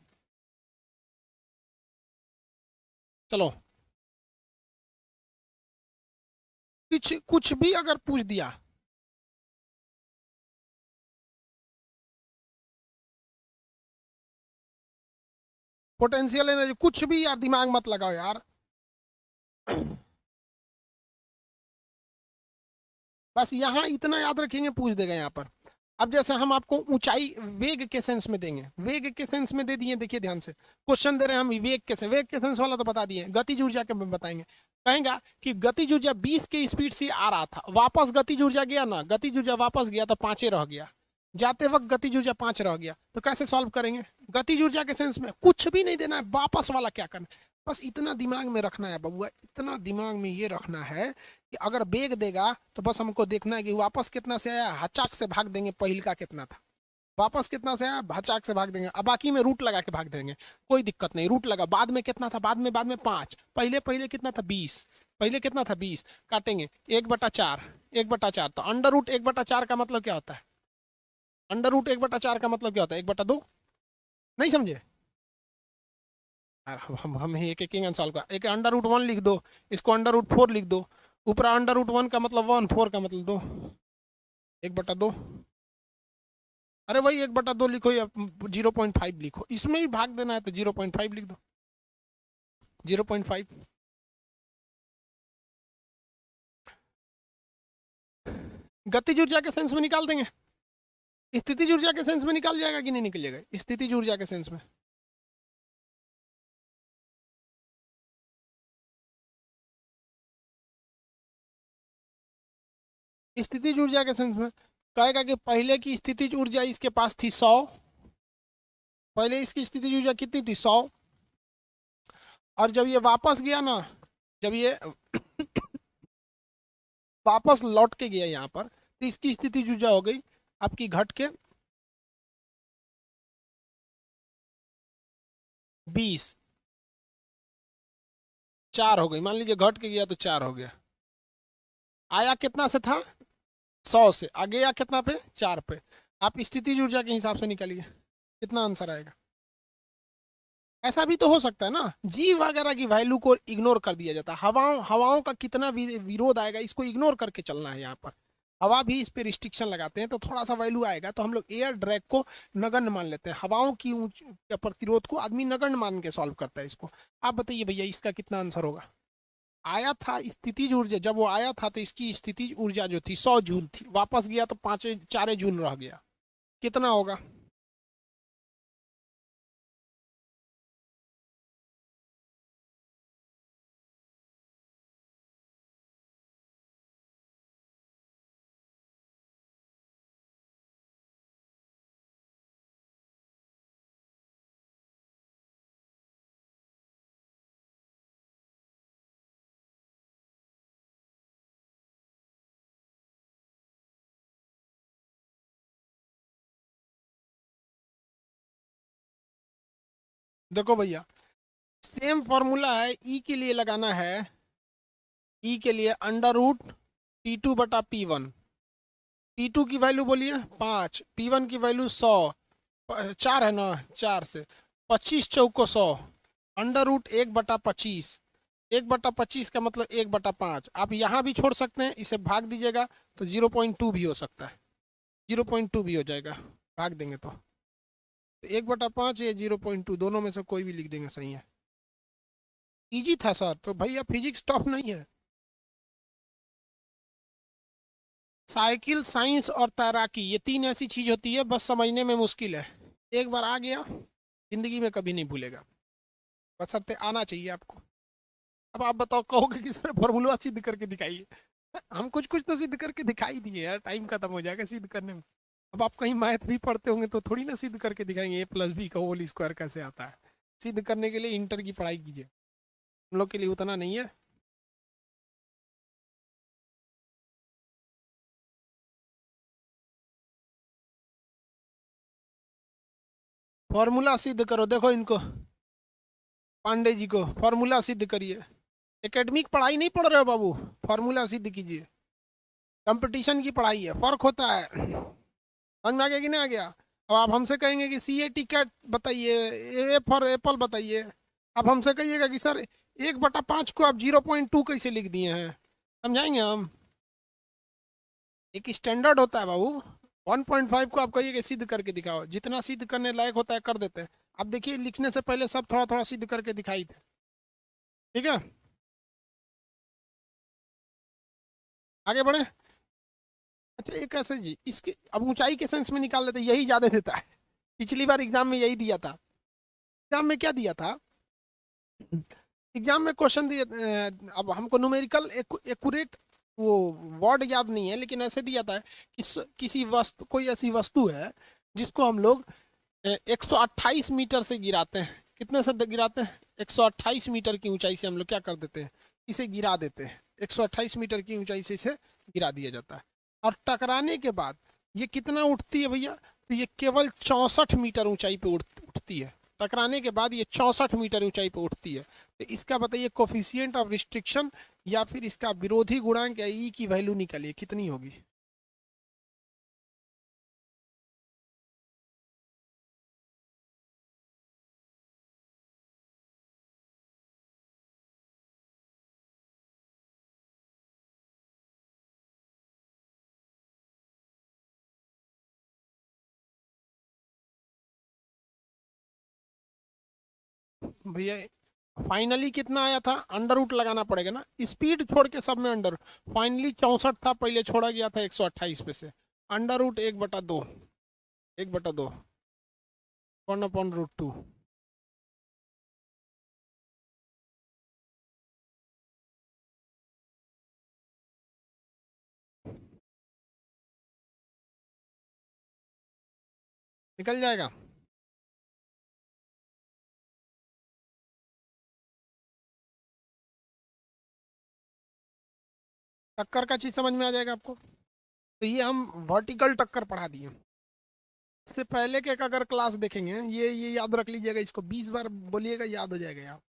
चलो कुछ कुछ भी अगर पूछ दिया, पोटेंशियल एनर्जी, कुछ भी यार दिमाग मत लगाओ यार, बस यहाँ इतना याद रखेंगे, पूछ देगा यहाँ पर। अब जैसे हम आपको ऊंचाई वेग के सेंस में देंगे, वेग के सेंस में दे दिए, देखिए ध्यान से क्वेश्चन दे रहे हैं हम, वेग के सेंस वाला तो बता दिए, गतिज ऊर्जा के बताएंगे। कहेगा कि गतिज ऊर्जा 20 के स्पीड से आ रहा था, वापस गतिज ऊर्जा गया ना, गतिज ऊर्जा वापस गया तो 5 रह गया, जाते वक्त गतिज ऊर्जा 5 रह गया, तो कैसे सॉल्व करेंगे? गतिज ऊर्जा के सेंस में कुछ भी नहीं देना है, वापस वाला क्या करना है, बस इतना दिमाग में रखना है बबुआ, इतना दिमाग में ये रखना है कि अगर बेग देगा तो बस हमको देखना है कि वापस कितना से आया, हचाक से भाग देंगे पहिल का कितना था, वापस कितना से आया हचाक से भाग देंगे, अब बाकी में रूट लगा के भाग देंगे, कोई दिक्कत नहीं, रूट लगा, बाद में कितना था, बाद में 5, पहले पहले कितना था 20, पहले कितना था 20, काटेंगे 1/4, 1/4, तो अंडर रूट 1/4 का मतलब क्या होता है, अंडर रूट 1/4 का मतलब क्या होता है 1/2, नहीं समझे? हम एक एक आंसर का एक अंडर रूट 1 लिख दो, इसको अंडर रूट 4 लिख दो, ऊपर अंडर रूट 1 का मतलब 1, 4 का मतलब 2, 1/2, अरे वही 1/2 लिखो या 0.5 लिखो, इसमें भी भाग देना है तो 0.5 लिख दो, 0.5। गतिज ऊर्जा के सेंस में निकाल देंगे, स्थितिज ऊर्जा के सेंस में निकाल जाएगा कि नहीं निकल जाएगा, स्थितिज ऊर्जा के सेंस में, स्थितिज ऊर्जा के सेंस में कहेगा कि पहले की स्थितिज ऊर्जा इसके पास थी 100, पहले इसकी स्थितिज ऊर्जा कितनी थी 100, और जब ये वापस गया ना, जब ये वापस लौट के गया यहाँ पर, तो इसकी स्थितिज ऊर्जा हो गई आपकी घट के 20, 4 हो गई, मान लीजिए घट के गया तो 4 हो गया, आया कितना से था 100 से, आ गया कितना पे 4 पे, आप स्थितिज ऊर्जा के हिसाब से निकालिए कितना आंसर आएगा। ऐसा भी तो हो सकता है ना, जी वगैरह की वैल्यू को इग्नोर कर दिया जाता है, हवाओं हवाओं का कितना विरोध आएगा, इसको इग्नोर करके चलना है यहाँ पर, हवा भी इस पे रिस्ट्रिक्शन लगाते हैं तो थोड़ा सा वैल्यू आएगा, तो हम लोग एयर ड्रैग को नगण्य मान लेते हैं, हवाओं की प्रतिरोध को आदमी नगण्य मान के सॉल्व करता है इसको। आप बताइए भैया इसका कितना आंसर होगा, आया था स्थितिज ऊर्जा, जब वो आया था तो इसकी स्थितिज ऊर्जा जो थी 100 जूल थी, वापस गया तो 4 जूल रह गया, कितना होगा, देखो भैया सेम फॉर्मूला है, ई के लिए लगाना है, ई के लिए अंडर रूट P2/P1, P2 की वैल्यू बोलिए 5, P1 की वैल्यू 100, 4 है ना, 4 से 25 चौको 100, अंडर रूट 1/25, 1/25 का मतलब 1/5, आप यहाँ भी छोड़ सकते हैं, इसे भाग दीजिएगा तो 0.2 भी हो सकता है, 0.2 भी हो जाएगा, भाग देंगे तो 1/5 या 0.2 दोनों में से कोई भी लिख देंगे, सही है, इजी था सर, तो भैया फिजिक्स टफ नहीं है, साइकिल, साइंस और तैराकी ये 3 ऐसी चीज होती है बस समझने में मुश्किल है, एक बार आ गया जिंदगी में कभी नहीं भूलेगा, बशर्ते आना चाहिए आपको। अब आप बताओ, कहोगे कि सर फॉर्मूला सिद्ध करके दिखाइए, हम कुछ कुछ तो सिद्ध करके दिखाई दिए यार, टाइम खत्म हो जाएगा सिद्ध करने में, अब आप कहीं मैथ भी पढ़ते होंगे तो थोड़ी ना सिद्ध करके दिखाएंगे A+B का होल स्क्वायर कैसे आता है, सिद्ध करने के लिए इंटर की पढ़ाई कीजिए, हम लोग के लिए उतना नहीं है। फॉर्मूला सिद्ध करो, देखो इनको पांडे जी को फॉर्मूला सिद्ध करिए, एकेडमिक पढ़ाई नहीं पढ़ रहे हो बाबू, फॉर्मूला सिद्ध कीजिए, कंपटीशन की पढ़ाई है, फर्क होता है, समझ में आ गया कि नहीं आ गया। अब आप हमसे कहेंगे कि CAT कैट बताइए, A फॉर एप्पल बताइए, आप हमसे कहिएगा कि सर 1/5 को आप 0.2 कैसे लिख दिए हैं, समझाएंगे हम, एक स्टैंडर्ड होता है बाबू, 1.5 को आप कहिए कि सिद्ध करके दिखाओ, जितना सिद्ध करने लायक होता है कर देते हैं, आप देखिए लिखने से पहले सब थोड़ा थोड़ा सिद्ध करके दिखाई थे, ठीक है, आगे बढ़े। अच्छा एक ऐसे जी इसके अब ऊंचाई के सेंस में निकाल लेते, यही ज्यादा देता है, पिछली बार एग्जाम में यही दिया था, एग्जाम में क्या दिया था, एग्जाम में क्वेश्चन दिया, अब हमको न्यूमेरिकल एक्यूरेट वो वर्ड याद नहीं है, लेकिन ऐसे दिया था कि किसी वस्तु, कोई ऐसी वस्तु है जिसको हम लोग 128 मीटर से गिराते हैं, कितने से गिराते हैं 128 मीटर की ऊंचाई से हम लोग क्या कर देते हैं, इसे गिरा देते हैं। 128 मीटर की ऊंचाई से इसे गिरा दिया जाता है। और टकराने के बाद ये कितना उठती है भैया, तो ये केवल 64 मीटर ऊंचाई पे उठती है। टकराने के बाद ये 64 मीटर ऊंचाई पे उठती है। तो इसका बताइए कोफिशिएंट ऑफ रिस्ट्रिक्शन या फिर इसका विरोधी गुणांक या ई की वैल्यू निकालिए कितनी होगी। भैया फाइनली कितना आया था, अंडर रूट लगाना पड़ेगा ना, स्पीड छोड़ के सब में अंडर। फाइनली 64 था, पहले छोड़ा गया था 128 पे से। Under root 1/2, 1/2 1/√2। निकल जाएगा। टक्कर का चीज समझ में आ जाएगा आपको। तो ये हम वर्टिकल टक्कर पढ़ा दिए। इससे पहले के अगर क्लास देखेंगे, ये याद रख लीजिएगा, इसको 20 बार बोलिएगा, याद हो जाएगा यार।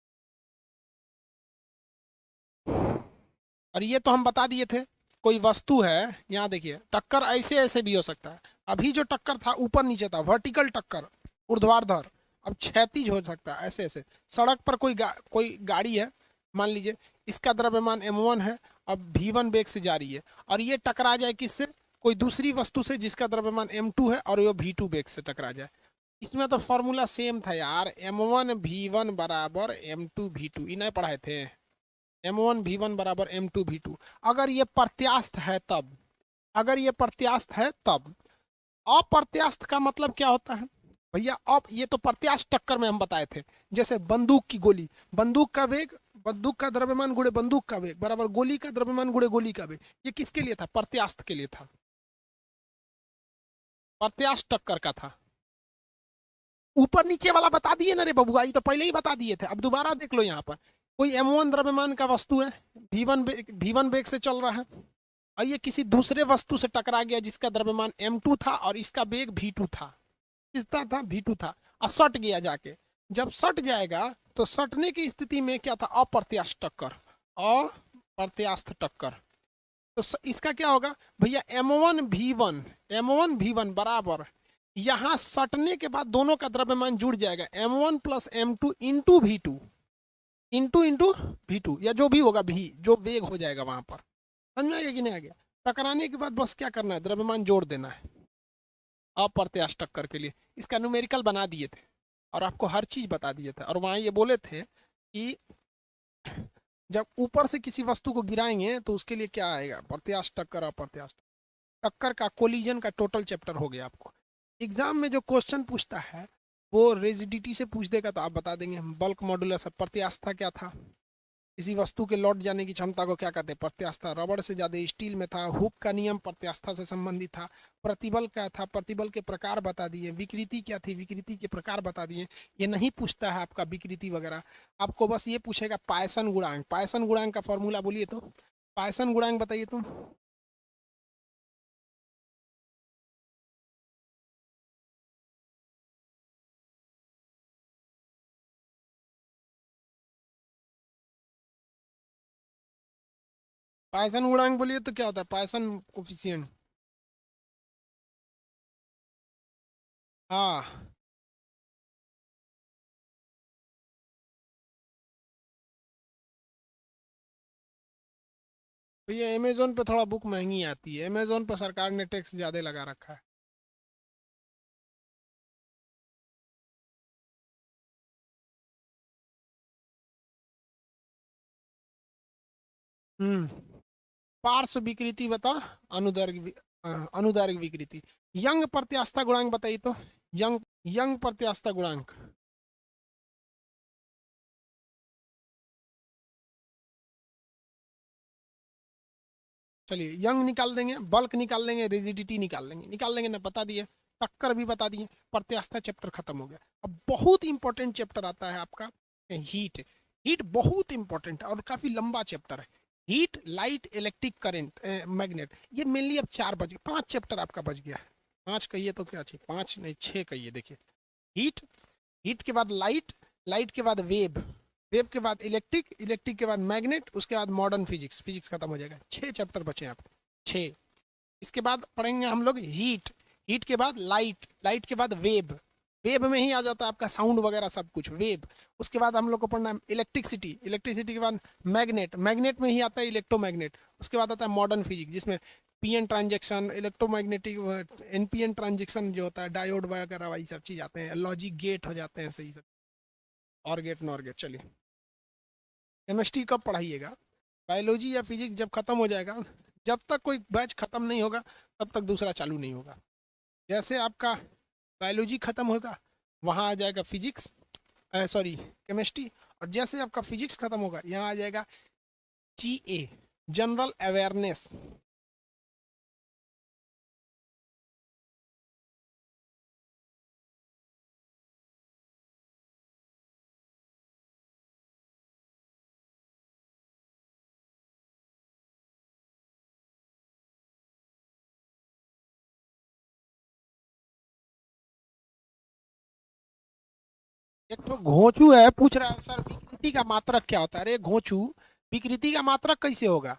और ये तो हम बता दिए थे, कोई वस्तु है, यहाँ देखिए टक्कर ऐसे ऐसे भी हो सकता है। अभी जो टक्कर था ऊपर नीचे था, वर्टिकल टक्कर, ऊर्ध्वाधर। अब क्षैतिज हो सकता है ऐसे ऐसे। सड़क पर कोई गाड़ी है, मान लीजिए इसका द्रव्यमान m1 है, अब v1 वेग से जा रही है, और ये टकरा जाए किससे, कोई दूसरी वस्तु से जिसका द्रव्यमान m2 है, और वो v2 वेग से टकरा जाए। इसमें तो फॉर्मूला सेम था यार, m1 v1 बराबर m2 v2, इन्हें पढ़ाए थे। m1 v1 बराबर m2 v2। अगर ये प्रत्यास्थ है तब, अगर ये प्रत्यास्थ है तब। अप्रत्यास्थ का मतलब क्या होता है भैया, अब ये तो प्रत्यास्थ टक्कर में हम बताए थे। जैसे बंदूक की गोली, बंदूक का वेग, बंदूक का द्रव्यमान गुणे बंदूक का वेग बराबर गोली का द्रव्यमान गुणे गोली का वेग। ये किसके लिए था, प्रत्यास्थ के लिए था, प्रत्यास्थ टक्कर का था। ऊपर नीचे वाला बता दिए ना रे बबुआ, ये तो पहले ही बता दिए थे, अब दोबारा देख लो। यहाँ पर कोई m1 द्रव्यमान का वस्तु है, v1 वेग से चल रहा है, और ये किसी दूसरे वस्तु से टकरा गया जिसका द्रव्यमान m2 था और इसका वेग v2 था। किसका था, v2 था, और सट गया जाके। जब सट जाएगा तो सटने की स्थिति में क्या था, अप्रत्यास्थ टक्कर, अप्रत्यास्थ टक्कर। तो इसका क्या होगा भैया, m1 v1 बराबर, यहाँ सटने के बाद दोनों का द्रव्यमान जुड़ जाएगा, m1 plus m2 into v2, into into v2, या जो भी होगा भी, जो वेग हो जाएगा वहां पर। समझ में आ गया कि नहीं आ गया। टकराने के बाद बस क्या करना है, द्रव्यमान जोड़ देना है। अप्रत्यास्थ टक्कर के लिए इसका न्यूमेरिकल बना दिए थे, और आपको हर चीज बता दिए थे। और वहां ये बोले थे कि जब ऊपर से किसी वस्तु को गिराएंगे तो उसके लिए क्या आएगा, प्रत्यास्थ टक्कर, अप्रत्यास्थ टक्कर का कोलिजन का टोटल चैप्टर हो गया आपको। एग्जाम में जो क्वेश्चन पूछता है वो रिजिडिटी से पूछ देगा तो आप बता देंगे। बल्क मॉडुलस, प्रत्यास्थता क्या था, किसी वस्तु के लौट जाने की क्षमता को क्या कहते हैं, प्रत्यास्थता। रबड़ से ज्यादा स्टील में था। हुक का नियम प्रत्यास्थता से संबंधित था। प्रतिबल क्या था, प्रतिबल के प्रकार बता दिए। विकृति क्या थी, विकृति के प्रकार बता दिए। ये नहीं पूछता है आपका विकृति वगैरह, आपको बस ये पूछेगा पायसन गुणांक। पायसन गुणांक का फॉर्मूला बोलिए तो, पायसन गुणांक बताइए तुम। पायसन गुणांक बोलिए तो क्या होता है, पायसन कोफिशिएंट। हाँ भैया, अमेजोन पे थोड़ा बुक महंगी आती है, अमेजोन पे सरकार ने टैक्स ज्यादा लगा रखा है। हम्म। पार्श्व विकृति बता, अनुदैर्घ्य अनुदैर्घ्य विकृति। यंग प्रत्यास्थता गुणांक बताइए तो, यंग यंग प्रत्यास्थता गुणांक। चलिए यंग निकाल देंगे, बल्क निकाल लेंगे, रिजिडिटी निकाल लेंगे ना, बता दिए। टक्कर भी बता दिए, प्रत्यास्थता चैप्टर खत्म हो गया। अब बहुत इंपॉर्टेंट चैप्टर आता है आपका हीट, हीट बहुत इंपॉर्टेंट है और काफी लंबा चैप्टर है। Heat, light, electric current, magnet, ये मेनली अब 4 बज गए, 5 चैप्टर आपका बच गया है। 5 कहिए तो क्या चाहिए, 5 नहीं 6 कहिए। देखिए, हीट, हीट के बाद लाइट, लाइट के बाद वेव, वेव के बाद इलेक्ट्रिक, इलेक्ट्रिक के बाद मैग्नेट, उसके बाद मॉडर्न फिजिक्स, फिजिक्स खत्म हो जाएगा। 6 चैप्टर बचे हैं आप, 6। इसके बाद पढ़ेंगे हम लोग हीट, हीट के बाद लाइट, लाइट के बाद वेव, वेव में ही आ जाता है आपका साउंड वगैरह सब कुछ, वेव। उसके बाद हम लोग को पढ़ना है इलेक्ट्रिसिटी, इलेक्ट्रिसिटी के बाद मैग्नेट, मैग्नेट में ही आता है इलेक्ट्रोमैग्नेट। उसके बाद आता है मॉडर्न फिजिक्स, जिसमें PN transaction, electromagnetic, NPN transaction जो होता है, डायोड वगैरह वही सब चीज आते हैं, लॉजिक गेट हो जाते हैं, सही सब, और गेट नॉर गेट। चलिए, केमिस्ट्री कब पढ़ाइएगा, बायोलॉजी या फिजिक्स जब खत्म हो जाएगा, जब तक कोई बैच खत्म नहीं होगा तब तक दूसरा चालू नहीं होगा। जैसे आपका बायोलॉजी खत्म होगा वहाँ आ जाएगा फिजिक्स, सॉरी केमिस्ट्री, और जैसे आपका फिजिक्स खत्म होगा यहाँ आ जाएगा जीए, जनरल अवेयरनेस। एक तो घोंचू है, पूछ रहा है सर विकृति का मात्रक क्या होता है। अरे घोंचू, विकृति का मात्रक कैसे होगा,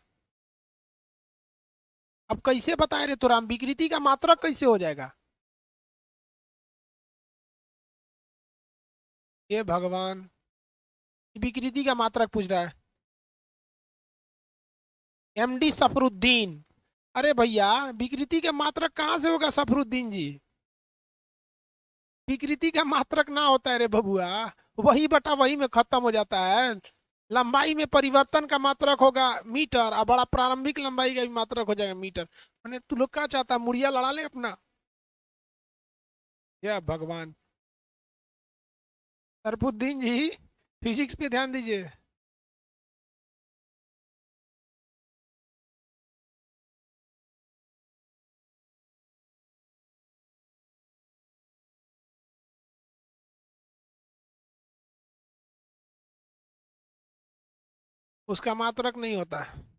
अब कैसे बताए रे तोराम, विकृति का मात्रक कैसे हो जाएगा। ये भगवान, विकृति का मात्रक पूछ रहा है एमडी सफरुद्दीन। अरे भैया, विकृति का मात्रक कहाँ से होगा सफरुद्दीन जी, विकृति का मात्रक ना होता है रे बबुआ, वही बटा वही में खत्म हो जाता है। लंबाई में परिवर्तन का मात्रक होगा मीटर, और बड़ा प्रारंभिक लंबाई का भी मात्रक हो जाएगा मीटर। मैंने तू लोग क्या चाहता, मुड़िया लड़ा ले अपना। या भगवान, सरफुद्दीन जी फिजिक्स पे ध्यान दीजिए। उसका मात्रक नहीं होता है।